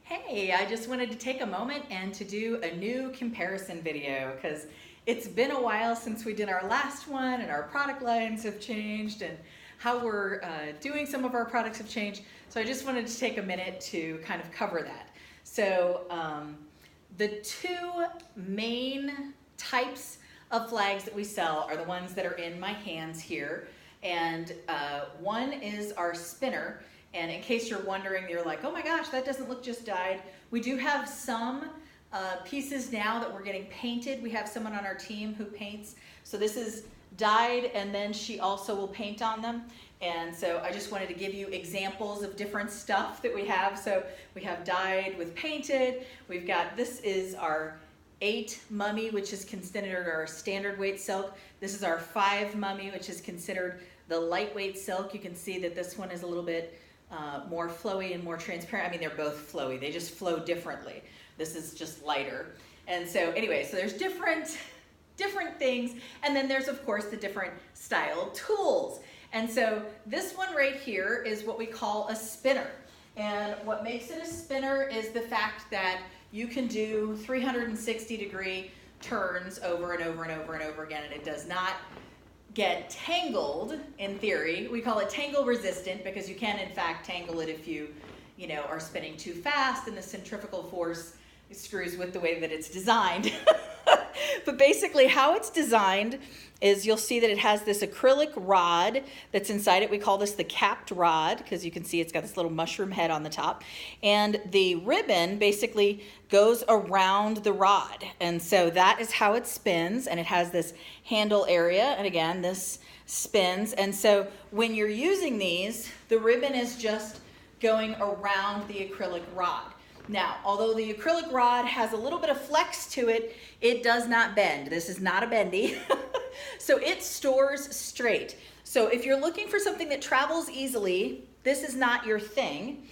Hey, I just wanted to take a moment and to do a new comparison video because it's been a while since we did our last one and our product lines have changed and how we're doing some of our products have changed. So I just wanted to take a minute to kind of cover that. So the two main types of flags that we sell are the ones that are in my hands here. And one is our spinner. And in case you're wondering, you're like, oh my gosh, that doesn't look just dyed. We do have some pieces now that we're getting painted. We have someone on our team who paints. So this is dyed, and then she also will paint on them. And so I just wanted to give you examples of different stuff that we have. So we have dyed with painted. We've got, this is our 8 mummy, which is considered our standard weight silk. This is our 5 mummy, which is considered the lightweight silk. You can see that this one is a little bit more flowy and more transparent. I mean, they're both flowy. They just flow differently. This is just lighter. And so anyway, so there's different things. And then there's, of course, the different style tools. And so this one right here is what we call a spinner. And what makes it a spinner is the fact that you can do 360-degree turns over and over and over and over again, and it does not get tangled. In theory, we call it tangle resistant because you can in fact tangle it if you are spinning too fast and the centrifugal force screws with the way that it's designed. But basically how it's designed is you'll see that it has this acrylic rod that's inside it. We call this the capped rod because you can see it's got this little mushroom head on the top. And the ribbon basically goes around the rod. And so that is how it spins, and it has this handle area. And again, this spins. And so when you're using these, the ribbon is just going around the acrylic rod. Now, although the acrylic rod has a little bit of flex to it, it does not bend. This is not a bendy. So it stores straight. So if you're looking for something that travels easily, this is not your thing.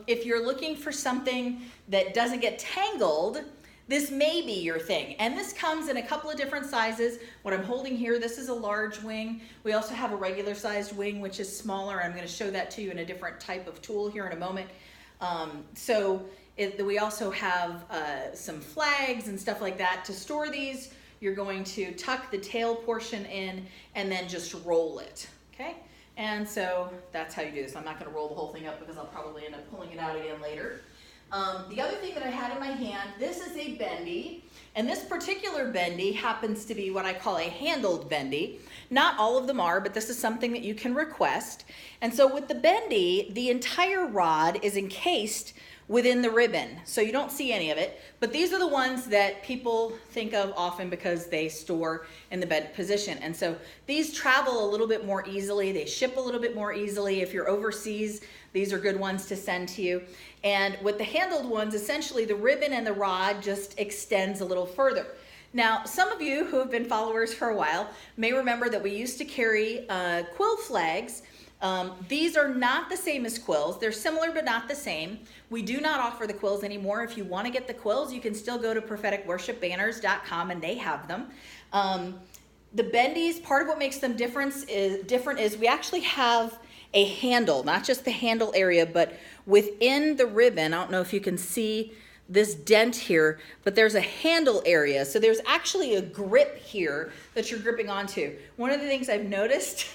If you're looking for something that doesn't get tangled, this may be your thing. And this comes in a couple of different sizes. What I'm holding here, this is a large wing. We also have a regular sized wing, which is smaller. I'm going to show that to you in a different type of tool here in a moment. We also have some flags and stuff like that. To store these, you're going to tuck the tail portion in and then just roll it, okay? And so that's how you do this. I'm not going to roll the whole thing up because I'll probably end up pulling it out again later. The other thing that I had in my hand, this is a bendy, and this particular bendy happens to be what I call a handled bendy. Not all of them are, but this is something that you can request. And so with the bendy, the entire rod is encased within the ribbon, so you don't see any of it, but these are the ones that people think of often because they store in the bed position. And so these travel a little bit more easily, they ship a little bit more easily. If you're overseas, these are good ones to send to you. And with the handled ones, essentially the ribbon and the rod just extends a little further. Now, some of you who have been followers for a while may remember that we used to carry quill flags. These are not the same as quills. They're similar but not the same. We do not offer the quills anymore. If you want to get the quills, you can still go to propheticworshipbanners.com and they have them. The bendies, part of what makes them different is we actually have a handle, not just the handle area, but within the ribbon. I don't know if you can see this dent here, but there's a handle area. So there's actually a grip here that you're gripping onto. One of the things I've noticed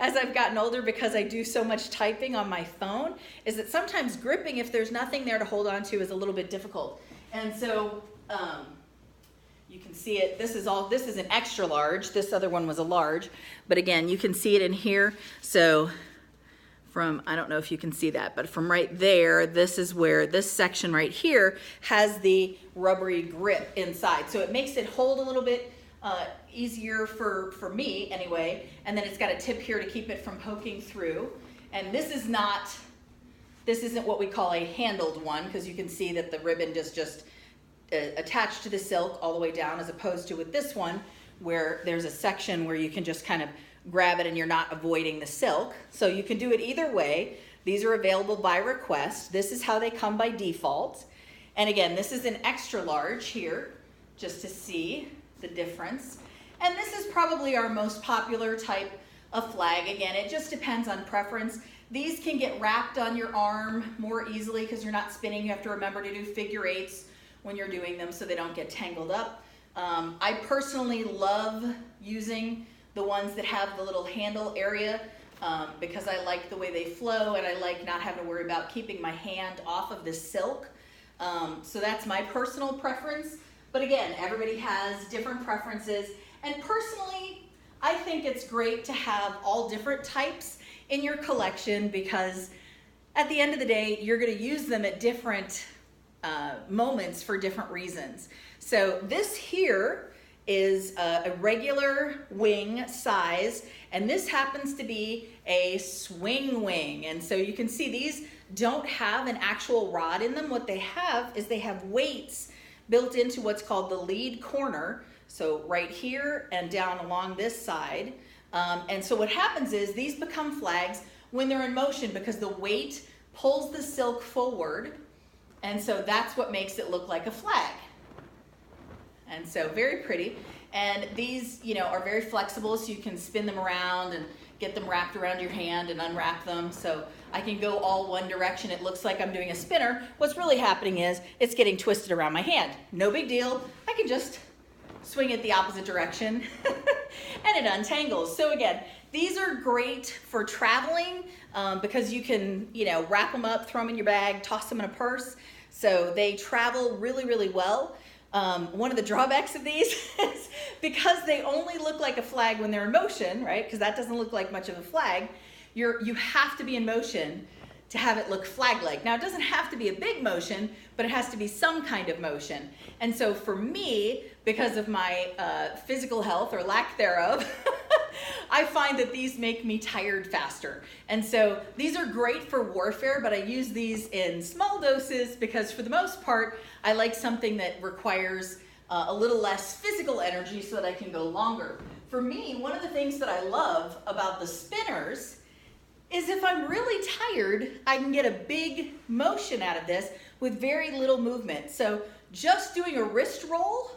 as I've gotten older, because I do so much typing on my phone, is that sometimes gripping, if there's nothing there to hold on to, is a little bit difficult. And so you can see it. This is an extra large. This other one was a large, but again, you can see it in here. So I don't know if you can see that, but from right there, this is where this section right here has the rubbery grip inside. So it makes it hold a little bit easier for me anyway. And then it's got a tip here to keep it from poking through. And this isn't what we call a handled one, because you can see that the ribbon is just attached to the silk all the way down, as opposed to with this one, where there's a section where you can just kind of grab it and you're not avoiding the silk. So you can do it either way. These are available by request. This is how they come by default. And again, this is an extra large here, just to see the difference. And this is probably our most popular type of flag. Again, it just depends on preference. These can get wrapped on your arm more easily because you're not spinning. You have to remember to do figure eights when you're doing them so they don't get tangled up. I personally love using the ones that have the little handle area because I like the way they flow, and I like not having to worry about keeping my hand off of the silk. So that's my personal preference. But again, everybody has different preferences. And personally, I think it's great to have all different types in your collection because at the end of the day, you're going to use them at different moments for different reasons. So this here is a regular wing size, and this happens to be a swing wing. And so you can see these don't have an actual rod in them. What they have is they have weights built into what's called the lead corner. So right here and down along this side. And so what happens is these become flags when they're in motion because the weight pulls the silk forward. And so that's what makes it look like a flag. And so very pretty. And these, are very flexible, so you can spin them around and get them wrapped around your hand and unwrap them. So I can go all one direction. It looks like I'm doing a spinner. What's really happening is it's getting twisted around my hand. No big deal. I can just swing it the opposite direction and it untangles. So again, these are great for traveling because you can, wrap them up, throw them in your bag, toss them in a purse. So they travel really, really well. One of the drawbacks of these is because they only look like a flag when they're in motion, right? Because that doesn't look like much of a flag. You have to be in motion to have it look flag-like. Now, it doesn't have to be a big motion, but it has to be some kind of motion. And so for me, because of my physical health or lack thereof, I find that these make me tired faster. And so these are great for warfare, but I use these in small doses because for the most part, I like something that requires a little less physical energy so that I can go longer. For me, one of the things that I love about the spinners is if I'm really tired, I can get a big motion out of this with very little movement. So just doing a wrist roll,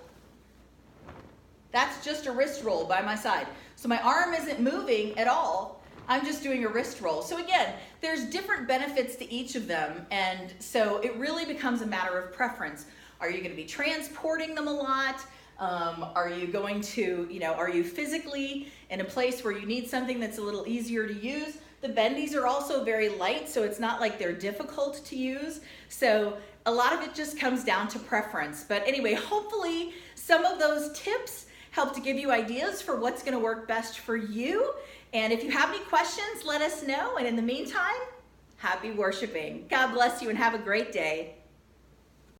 that's just a wrist roll by my side. So my arm isn't moving at all. I'm just doing a wrist roll. So again, there's different benefits to each of them. And so it really becomes a matter of preference. Are you going to be transporting them a lot? Are you going to, are you physically in a place where you need something that's a little easier to use? The Bendies are also very light, so it's not like they're difficult to use. So a lot of it just comes down to preference. But anyway, hopefully some of those tips help to give you ideas for what's going to work best for you. And if you have any questions, let us know. And in the meantime, happy worshiping. God bless you and have a great day.